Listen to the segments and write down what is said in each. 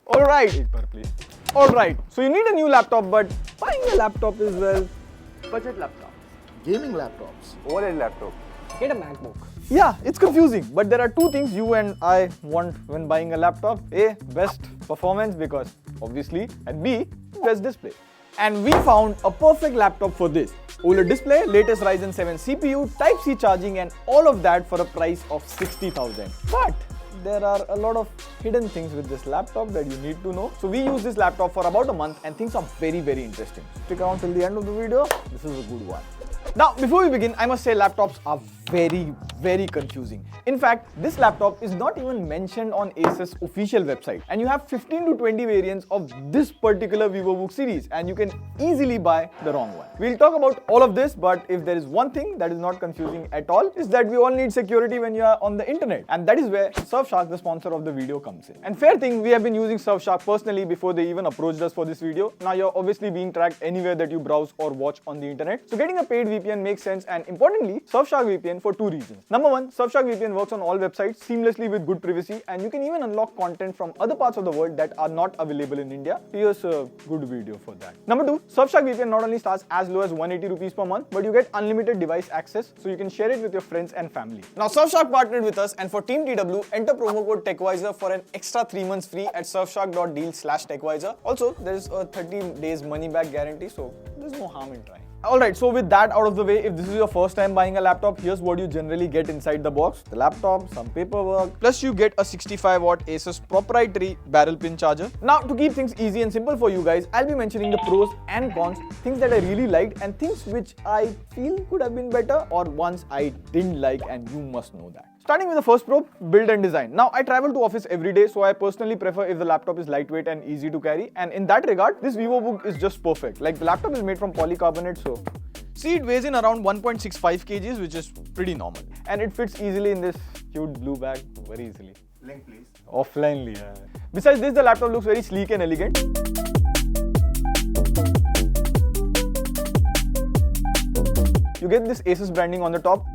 Alright. Alright. So you need a new laptop, but buying a laptop is, well, budget laptop. Gaming laptops. OLED laptop. Get a MacBook. Yeah, it's confusing, but there are two things you and I want when buying a laptop. A, best performance because obviously, and B, best display. And we found a perfect laptop for this. OLED display, latest Ryzen 7 CPU, Type-C charging and all of that for a price of 60,000. But there are a lot of hidden things with this laptop that you need to know. So we use this laptop for about a month and things are very interesting. Stick around till the end of the video. This is a good one. Now, before we begin, I must say laptops are very confusing. In fact, this laptop is not even mentioned on Asus official website. And you have 15 to 20 variants of this particular VivoBook series and you can easily buy the wrong one. We'll talk about all of this, but if there is one thing that is not confusing at all, is that we all need security when you are on the internet. And that is where Surfshark, the sponsor of the video, comes in. And fair thing, we have been using Surfshark personally before they even approached us for this video. Now you're obviously being tracked anywhere that you browse or watch on the internet. So getting a paid VPN makes sense, and importantly, Surfshark VPN for two reasons. Number one, Surfshark VPN works on all websites seamlessly with good privacy, and you can even unlock content from other parts of the world that are not available in India. Here's a good video for that. Number two, Surfshark VPN not only starts as low as 180 rupees per month, but you get unlimited device access, so you can share it with your friends and family. Now, Surfshark partnered with us, and for Team TW, enter promo code TechWiser for an extra 3 months free at surfshark.deal/TechWiser. Also, there's a 30 days money back guarantee, so there's no harm in trying. Alright, so with that out of the way, if this is your first time buying a laptop, here's what you generally get inside the box. The laptop, some paperwork, plus you get a 65-watt Asus proprietary barrel pin charger. Now, to keep things easy and simple for you guys, I'll be mentioning the pros and cons, things that I really liked and things which I feel could have been better or ones I didn't like, and you must know that. Starting with the first pro, build and design. Now, I travel to office every day, so I personally prefer if the laptop is lightweight and easy to carry. And in that regard, this VivoBook is just perfect. Like, the laptop is made from polycarbonate, so see, it weighs in around 1.65 kgs, which is pretty normal. And it fits easily in this cute blue bag, very easily. Link please. Offline, yeah. Besides this, the laptop looks very sleek and elegant. You get this Asus branding on the top.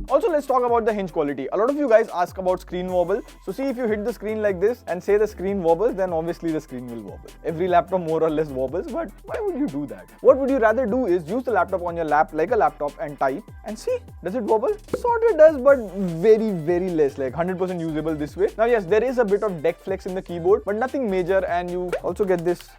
Also, let's talk about the hinge quality. A lot of you guys ask about screen wobble. So see, if you hit the screen like this and say the screen wobbles, then obviously the screen will wobble. Every laptop more or less wobbles, but why would you do that? What would you rather do is use the laptop on your lap like a laptop and type and see, does it wobble? Sort of does, but very less, like 100% usable this way. Now yes, there is a bit of deck flex in the keyboard, but nothing major, and you also get this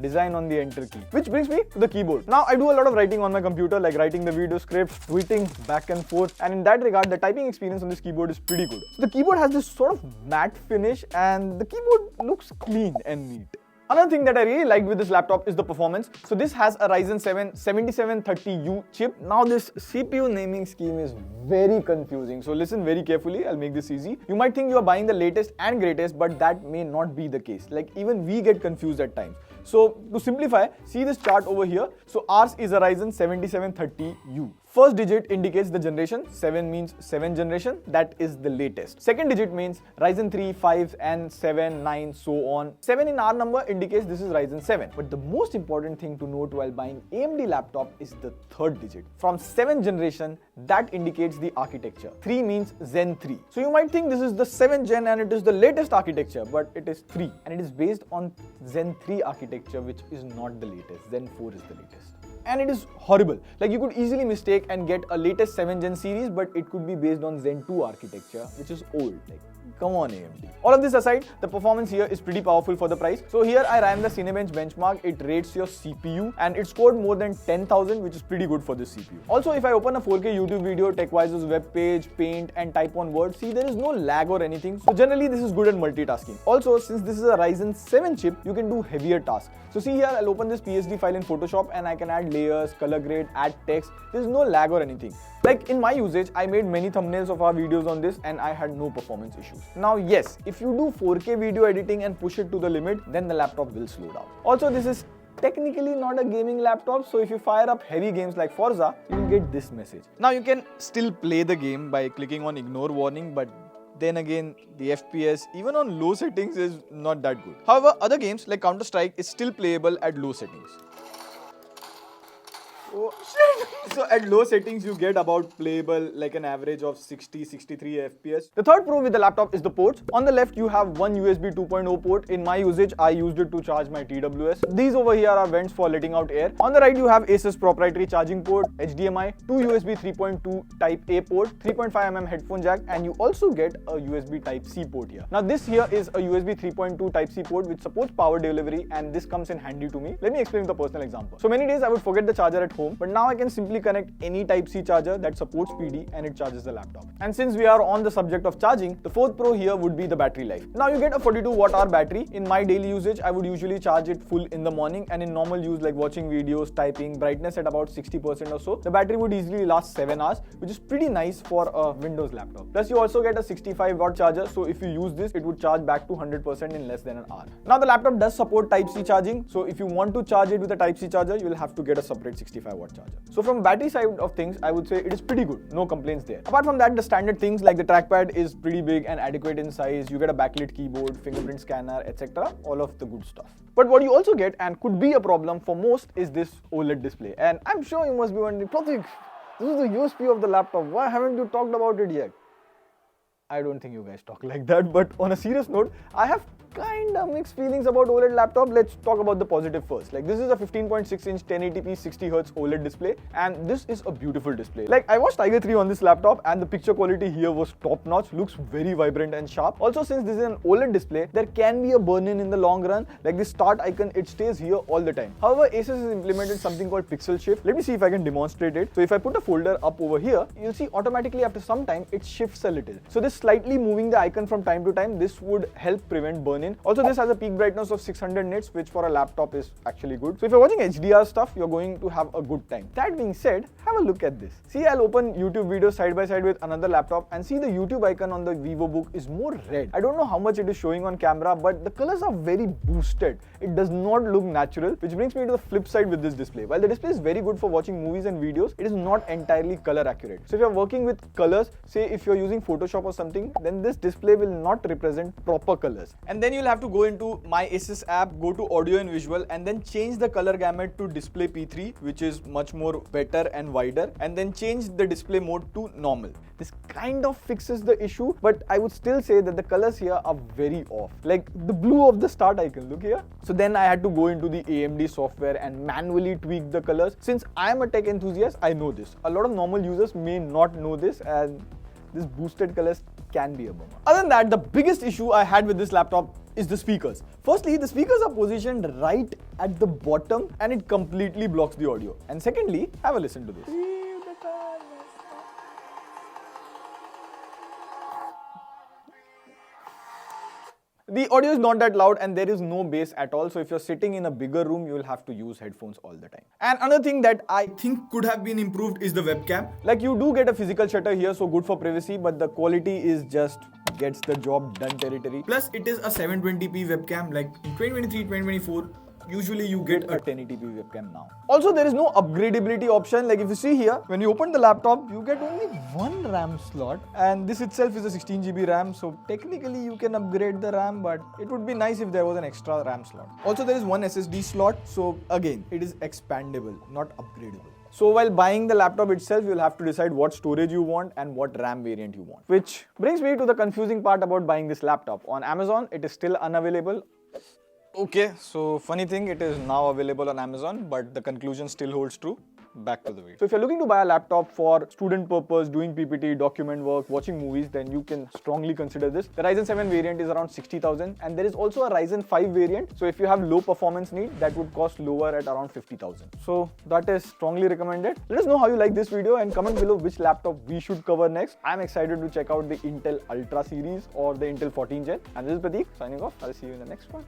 design on the enter key. Which brings me to the keyboard. Now, I do a lot of writing on my computer, like writing the video scripts, tweeting back and forth, and in that regard, the typing experience on this keyboard is pretty good. So the keyboard has this sort of matte finish, and the keyboard looks clean and neat. Another thing that I really liked with this laptop is the performance. So this has a Ryzen 7 7730U chip. Now this CPU naming scheme is very confusing. So listen very carefully, I'll make this easy. You might think you are buying the latest and greatest, but that may not be the case. Like even we get confused at times. So to simplify, see this chart over here. So ours is a Ryzen 7730U. First digit indicates the generation, 7 means 7th generation, that is the latest. Second digit means Ryzen 3, 5 and 7, 9, so on. 7 in our number indicates this is Ryzen 7. But the most important thing to note while buying AMD laptop is the third digit. From 7th generation, that indicates the architecture. 3 means Zen 3. So you might think this is the 7th gen and it is the latest architecture, but it is 3. And it is based on Zen 3 architecture, which is not the latest. Zen 4 is the latest. And it is horrible. Like you could easily mistake and get a latest 7th gen series, but it could be based on Zen 2 architecture, which is old. Like, come on AMD. All of this aside, the performance here is pretty powerful for the price. So here I ran the Cinebench benchmark. It rates your CPU and it scored more than 10,000, which is pretty good for this CPU. Also, if I open a 4K YouTube video, TechWiser's web page, paint and type on Word, see there is no lag or anything. So generally this is good at multitasking. Also, since this is a Ryzen 7 chip, you can do heavier tasks. So see here, I'll open this PSD file in Photoshop and I can add layers, color grade, add text. There's no lag or anything. Like in my usage, I made many thumbnails of our videos on this and I had no performance issues. Now yes, if you do 4K video editing and push it to the limit, then the laptop will slow down. Also, this is technically not a gaming laptop, so if you fire up heavy games like Forza, you'll get this message. Now you can still play the game by clicking on ignore warning, but then again, the FPS, even on low settings, is not that good. However, other games like Counter-Strike is still playable at low settings. Oh shit! So at low settings you get about playable like an average of 60-63 FPS. The third pro with the laptop is the ports. On the left you have one USB 2.0 port. In my usage I used it to charge my TWS. These over here are vents for letting out air. On the right you have Asus proprietary charging port, HDMI, two USB 3.2 Type A port, 3.5mm headphone jack, and you also get a USB Type C port here. Now this here is a USB 3.2 Type C port which supports power delivery, and this comes in handy to me. Let me explain with a personal example. So many days I would forget the charger at home, but now I can simply connect any Type C charger that supports PD and it charges the laptop. And since we are on the subject of charging, the fourth pro here would be the battery life. Now you get a 42 watt-hour battery. In my daily usage, I would usually charge it full in the morning, and in normal use like watching videos, typing, brightness at about 60% or so, the battery would easily last 7 hours, which is pretty nice for a Windows laptop. Plus you also get a 65 watt charger, so if you use this, it would charge back to 100% in less than an hour. Now the laptop does support Type C charging, so if you want to charge it with a Type C charger, you will have to get a separate 65 watt charger. So from battery side of things, I would say it is pretty good, no complaints there. Apart from that, the standard things like the trackpad is pretty big and adequate in size, you get a backlit keyboard, fingerprint scanner, etc. All of the good stuff. But what you also get, and could be a problem for most, is this OLED display. And I'm sure you must be wondering, Pratik, this is the USP of the laptop, why haven't you talked about it yet? I don't think you guys talk like that, but on a serious note, I have kinda mixed feelings about OLED laptop. Let's talk about the positive first. Like, this is a 15.6 inch 1080p 60Hz OLED display, and this is a beautiful display. Like, I watched Tiger 3 on this laptop and the picture quality here was top notch, looks very vibrant and sharp. Also, since this is an OLED display, there can be a burn-in in the long run. Like this start icon, it stays here all the time. However, Asus has implemented something called pixel shift. Let me see if I can demonstrate it. So if I put a folder up over here, you'll see automatically after some time, it shifts a little. So this slightly moving the icon from time to time, this would help prevent burn-in. Also, this has a peak brightness of 600 nits, which for a laptop is actually good. So if you're watching HDR stuff, you're going to have a good time. That being said, have a look at this. See, I'll open YouTube videos side by side with another laptop and see the YouTube icon on the VivoBook is more red. I don't know how much it is showing on camera, but the colors are very boosted. It does not look natural, which brings me to the flip side with this display. While the display is very good for watching movies and videos, it is not entirely color accurate. So if you're working with colors, say if you're using Photoshop or something, then this display will not represent proper colors. And then you'll have to go into My Asus app, go to audio and visual, and then change the color gamut to display P3, which is much more better and wider, and then change the display mode to normal. This kind of fixes the issue, but I would still say that the colors here are very off. Like the blue of the start icon, look here. So then I had to go into the AMD software and manually tweak the colors. Since I am a tech enthusiast, I know this. A lot of normal users may not know this, and this boosted colors can be a bummer. Other than that, the biggest issue I had with this laptop is the speakers. Firstly, the speakers are positioned right at the bottom and it completely blocks the audio. And secondly, have a listen to this. The audio is not that loud and there is no bass at all. So if you're sitting in a bigger room, you will have to use headphones all the time. And another thing that I think could have been improved is the webcam. Like, you do get a physical shutter here, so good for privacy, but the quality is just gets the job done territory. Plus, it is a 720p webcam. Like in 2023, 2024, usually you get a 1080p webcam now. Also, there is no upgradability option. Like if you see here, when you open the laptop, you get only one RAM slot, and this itself is a 16GB RAM. So technically you can upgrade the RAM, but it would be nice if there was an extra RAM slot. Also, there is one SSD slot. So again, it is expandable, not upgradable. So while buying the laptop itself, you'll have to decide what storage you want and what RAM variant you want. Which brings me to the confusing part about buying this laptop. On Amazon, it is still unavailable. Okay, so funny thing, it is now available on Amazon, but the conclusion still holds true. Back to the video. So if you're looking to buy a laptop for student purpose, doing PPT, document work, watching movies, then you can strongly consider this. The Ryzen 7 variant is around 60,000, and there is also a Ryzen 5 variant. So if you have low performance need, that would cost lower at around 50,000. So that is strongly recommended. Let us know how you like this video and comment below which laptop we should cover next. I'm excited to check out the Intel Ultra series or the Intel 14 Gen. And this is Pratik signing off. I'll see you in the next one.